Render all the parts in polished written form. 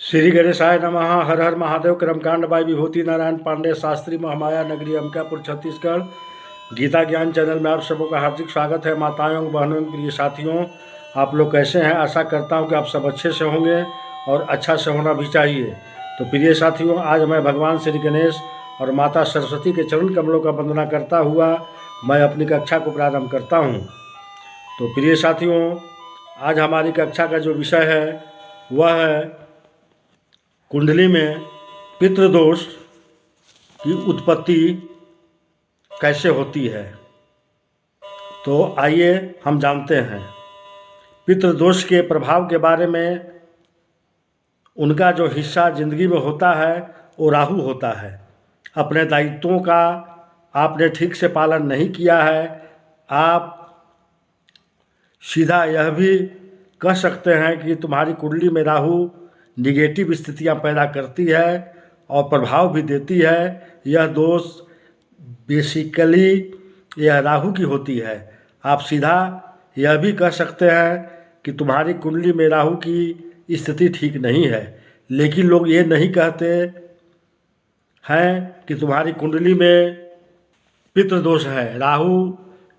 श्री गणेशाय नमः। हर हर महादेव। कर्मकांड बाई विभूति नारायण पांडे, शास्त्री, महामाया नगरी, अंबिकापुर, छत्तीसगढ़। गीता ज्ञान चैनल में आप सबों का हार्दिक स्वागत है। माताओं, बहनों, प्रिय साथियों, आप लोग कैसे हैं? आशा करता हूं कि आप सब अच्छे से होंगे और अच्छा से होना भी चाहिए। तो प्रिय साथियों, आज मैं भगवान श्री गणेश और माता सरस्वती के चरण कमलों का वंदना करता हुआ मैं अपनी कक्षा को प्रारंभ करता हूँ। तो प्रिय साथियों, आज हमारी कक्षा का जो विषय है वह है कुंडली में पितृदोष की उत्पत्ति कैसे होती है। तो आइए हम जानते हैं पितृदोष के प्रभाव के बारे में। उनका जो हिस्सा जिंदगी में होता है वो राहु होता है। अपने दायित्वों का आपने ठीक से पालन नहीं किया है। आप सीधा यह भी कह सकते हैं कि तुम्हारी कुंडली में राहु निगेटिव स्थितियां पैदा करती है और प्रभाव भी देती है। यह दोष बेसिकली यह राहु की होती है। आप सीधा यह भी कह सकते हैं कि तुम्हारी कुंडली में राहु की स्थिति ठीक नहीं है, लेकिन लोग ये नहीं कहते हैं कि तुम्हारी कुंडली में पितृदोष है। राहु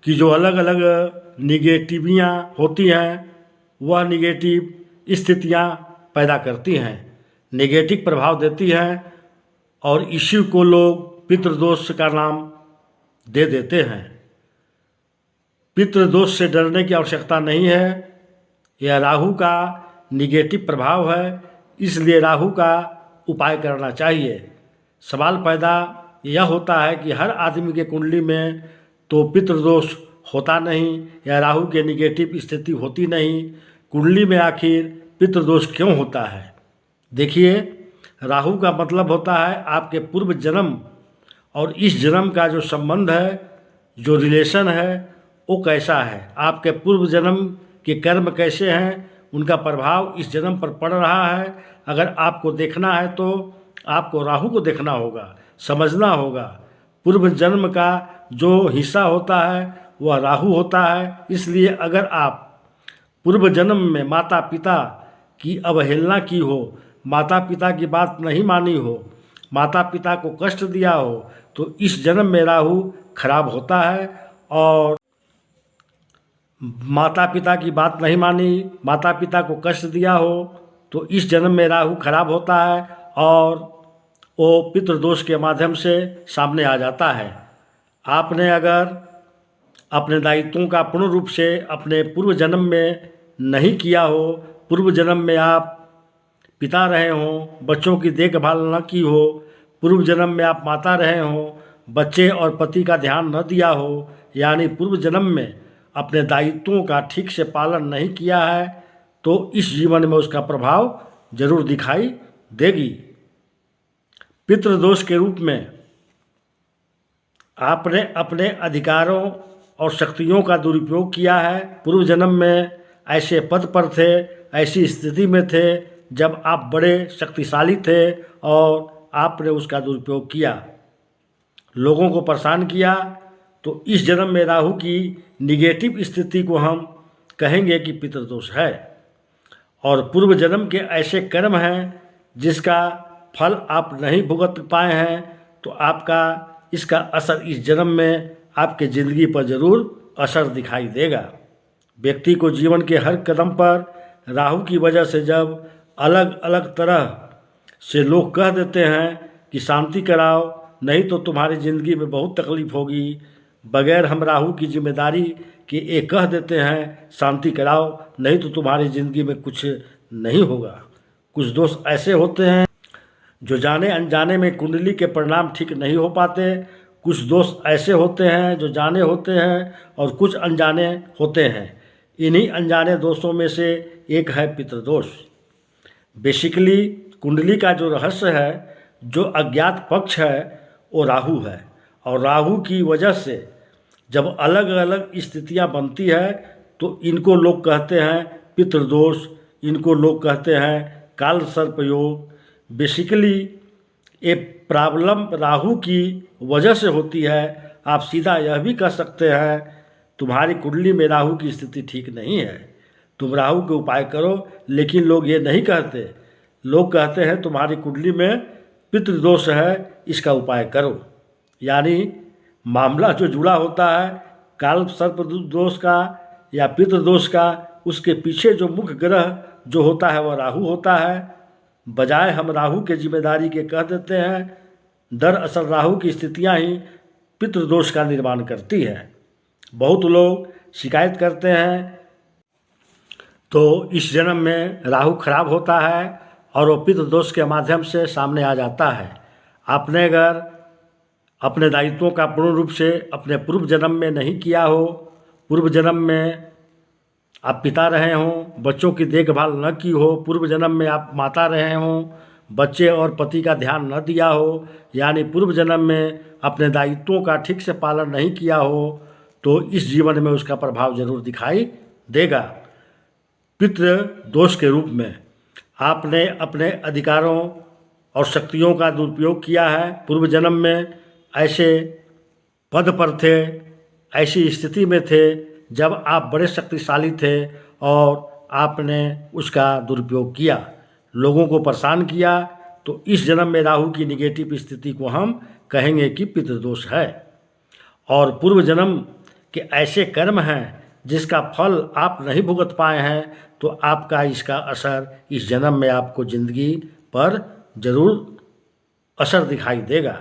की जो अलग अलग निगेटिवियाँ होती हैं वह निगेटिव स्थितियाँ पैदा करती हैं, नेगेटिव प्रभाव देती हैं और इसी को लोग पितृदोष का नाम दे देते हैं। पितृदोष से डरने की आवश्यकता नहीं है। यह राहु का निगेटिव प्रभाव है, इसलिए राहु का उपाय करना चाहिए। सवाल पैदा यह होता है कि हर आदमी के कुंडली में तो पितृदोष होता नहीं या राहु के निगेटिव स्थिति होती नहीं। कुंडली में आखिर पितृदोष क्यों होता है? देखिए, राहु का मतलब होता है आपके पूर्व जन्म और इस जन्म का जो संबंध है, जो रिलेशन है, वो कैसा है। आपके पूर्व जन्म के कर्म कैसे हैं, उनका प्रभाव इस जन्म पर पड़ रहा है। अगर आपको देखना है तो आपको राहु को देखना होगा, समझना होगा। पूर्व जन्म का जो हिस्सा होता है वह राहु होता है। इसलिए अगर आप पूर्व जन्म में माता पिता की अवहेलना की हो, माता पिता की बात नहीं मानी हो, माता पिता को कष्ट दिया हो, तो इस जन्म में राहु खराब होता है। और माता पिता की बात नहीं मानी, माता पिता को कष्ट दिया हो, तो इस जन्म में राहु खराब होता है और वो पितृदोष के माध्यम से सामने आ जाता है। आपने अगर अपने दायित्वों का पूर्ण रूप से अपने पूर्व जन्म में नहीं किया हो, पूर्व जन्म में आप पिता रहे हों, बच्चों की देखभाल न की हो, पूर्व जन्म में आप माता रहे हों, बच्चे और पति का ध्यान न दिया हो, यानी पूर्व जन्म में अपने दायित्वों का ठीक से पालन नहीं किया है, तो इस जीवन में उसका प्रभाव जरूर दिखाई देगी। पितृदोष के रूप में आपने अपने अधिकारों और शक्तियों का दुरुपयोग किया है। पूर्व जन्म में ऐसे पद पर थे, ऐसी स्थिति में थे जब आप बड़े शक्तिशाली थे और आपने उसका दुरुपयोग किया, लोगों को परेशान किया। तो इस जन्म में राहु की निगेटिव स्थिति को हम कहेंगे कि पितृदोष है। और पूर्व जन्म के ऐसे कर्म हैं जिसका फल आप नहीं भुगत पाए हैं, तो आपका इसका असर इस जन्म में आपके ज़िंदगी पर ज़रूर असर दिखाई देगा। व्यक्ति को जीवन के हर कदम पर राहु की वजह से जब अलग अलग तरह से लोग कह देते हैं कि शांति कराओ, नहीं तो तुम्हारी ज़िंदगी में बहुत तकलीफ होगी, बगैर हम राहु की जिम्मेदारी के ये कह देते हैं शांति कराओ, नहीं तो तुम्हारी ज़िंदगी में कुछ नहीं होगा। कुछ दोस्त ऐसे होते हैं जो जाने अनजाने में कुंडली के परिणाम ठीक नहीं हो पाते। कुछ दोस्त ऐसे होते हैं जो जाने होते हैं और कुछ अनजाने होते हैं। इन्हीं अनजाने दोषों में से एक है पितृदोष। बेसिकली कुंडली का जो रहस्य है, जो अज्ञात पक्ष है, वो राहु है। और राहु की वजह से जब अलग अलग स्थितियां बनती है तो इनको लोग कहते हैं पितृदोष, इनको लोग कहते हैं काल सर्प योग। बेसिकली ये प्रॉब्लम राहु की वजह से होती है। आप सीधा यह भी कह सकते हैं तुम्हारी कुंडली में राहु की स्थिति ठीक नहीं है, तुम राहु के उपाय करो। लेकिन लोग ये नहीं कहते लोग कहते हैं तुम्हारी कुंडली में पितृदोष है, इसका उपाय करो। यानी मामला जो जुड़ा होता है काल सर्प दोष का या पितृदोष का, उसके पीछे जो मुख्य ग्रह जो होता है वह राहु होता है। बजाय हम राहु के जिम्मेदारी के कह देते हैं, दरअसल राहु की स्थितियां ही पितृदोष का निर्माण करती है। बहुत लोग शिकायत करते हैं तो इस जन्म में राहु खराब होता है और वो पितृदोष के माध्यम से सामने आ जाता है। आपने अगर अपने दायित्वों का पूर्ण रूप से अपने पूर्व जन्म में नहीं किया हो, पूर्व जन्म में आप पिता रहे हों, बच्चों की देखभाल न की हो, पूर्व जन्म में आप माता रहे हों, बच्चे और पति का ध्यान न दिया हो, यानी पूर्व जन्म में अपने दायित्वों का ठीक से पालन नहीं किया हो, तो इस जीवन में उसका प्रभाव जरूर दिखाई देगा। पितृ दोष के रूप में आपने अपने अधिकारों और शक्तियों का दुरुपयोग किया है। पूर्व जन्म में ऐसे पद पर थे, ऐसी स्थिति में थे जब आप बड़े शक्तिशाली थे और आपने उसका दुरुपयोग किया, लोगों को परेशान किया, तो इस जन्म में राहु की निगेटिव स्थिति को हम कहेंगे कि पितृदोष है। और पूर्व जन्म के ऐसे कर्म हैं जिसका फल आप नहीं भुगत पाए हैं, तो आपका इसका असर इस जन्म में आपको ज़िंदगी पर जरूर असर दिखाई देगा।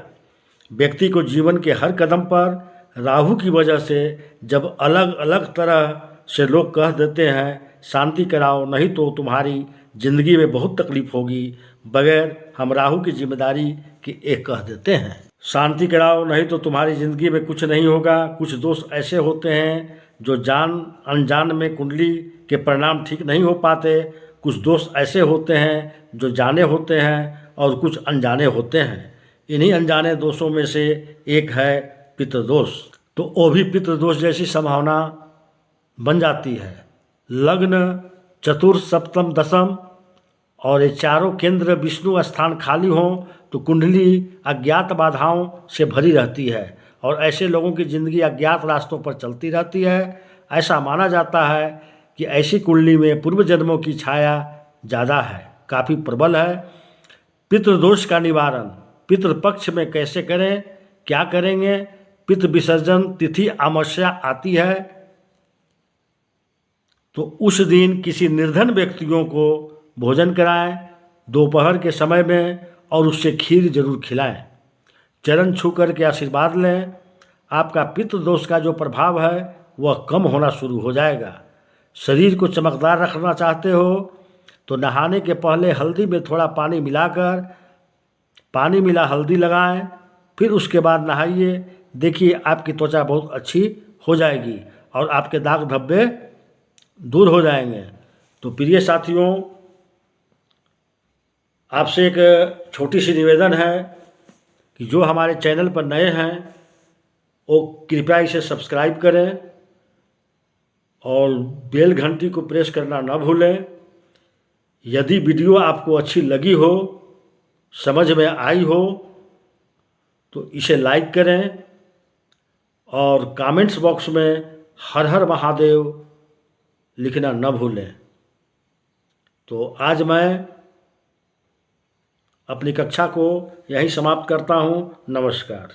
व्यक्ति को जीवन के हर कदम पर राहु की वजह से जब अलग अलग तरह से लोग कह देते हैं शांति कराओ नहीं तो तुम्हारी ज़िंदगी में बहुत तकलीफ होगी, बगैर हम राहु की जिम्मेदारी के एक कह देते हैं शांति कराओ नहीं तो तुम्हारी ज़िंदगी में कुछ नहीं होगा। कुछ दोष ऐसे होते हैं जो जान अनजान में कुंडली के परिणाम ठीक नहीं हो पाते। कुछ दोष ऐसे होते हैं जो जाने होते हैं और कुछ अनजाने होते हैं। इन्हीं अनजाने दोषों में से एक है पितृदोष। तो वो भी पितृदोष जैसी संभावना बन जाती है। लग्न, चतुर्थ, सप्तम, दशम और ये चारों केंद्र विष्णु स्थान खाली हों तो कुंडली अज्ञात बाधाओं से भरी रहती है और ऐसे लोगों की ज़िंदगी अज्ञात रास्तों पर चलती रहती है। ऐसा माना जाता है कि ऐसी कुंडली में पूर्व जन्मों की छाया ज़्यादा है, काफ़ी प्रबल है। पितृदोष का निवारण पितृपक्ष में कैसे करें, क्या करेंगे? पितृ विसर्जन तिथि अमावस्या आती है तो उस दिन किसी निर्धन व्यक्तियों को भोजन कराएं दोपहर के समय में और उससे खीर जरूर खिलाएं। चरण छू कर के आशीर्वाद लें। आपका पितृदोष का जो प्रभाव है वह कम होना शुरू हो जाएगा। शरीर को चमकदार रखना चाहते हो तो नहाने के पहले हल्दी में थोड़ा पानी मिलाकर पानी मिला हल्दी लगाएं, फिर उसके बाद नहाइए। देखिए आपकी त्वचा बहुत अच्छी हो जाएगी और आपके दाग धब्बे दूर हो जाएंगे। तो प्रिय साथियों, आपसे एक छोटी सी निवेदन है कि जो हमारे चैनल पर नए हैं वो कृपया इसे सब्सक्राइब करें और बेल घंटी को प्रेस करना न भूलें। यदि वीडियो आपको अच्छी लगी हो, समझ में आई हो तो इसे लाइक करें और कमेंट्स बॉक्स में हर हर महादेव लिखना न भूलें। तो आज मैं अपनी कक्षा को यहीं समाप्त करता हूँ। नमस्कार।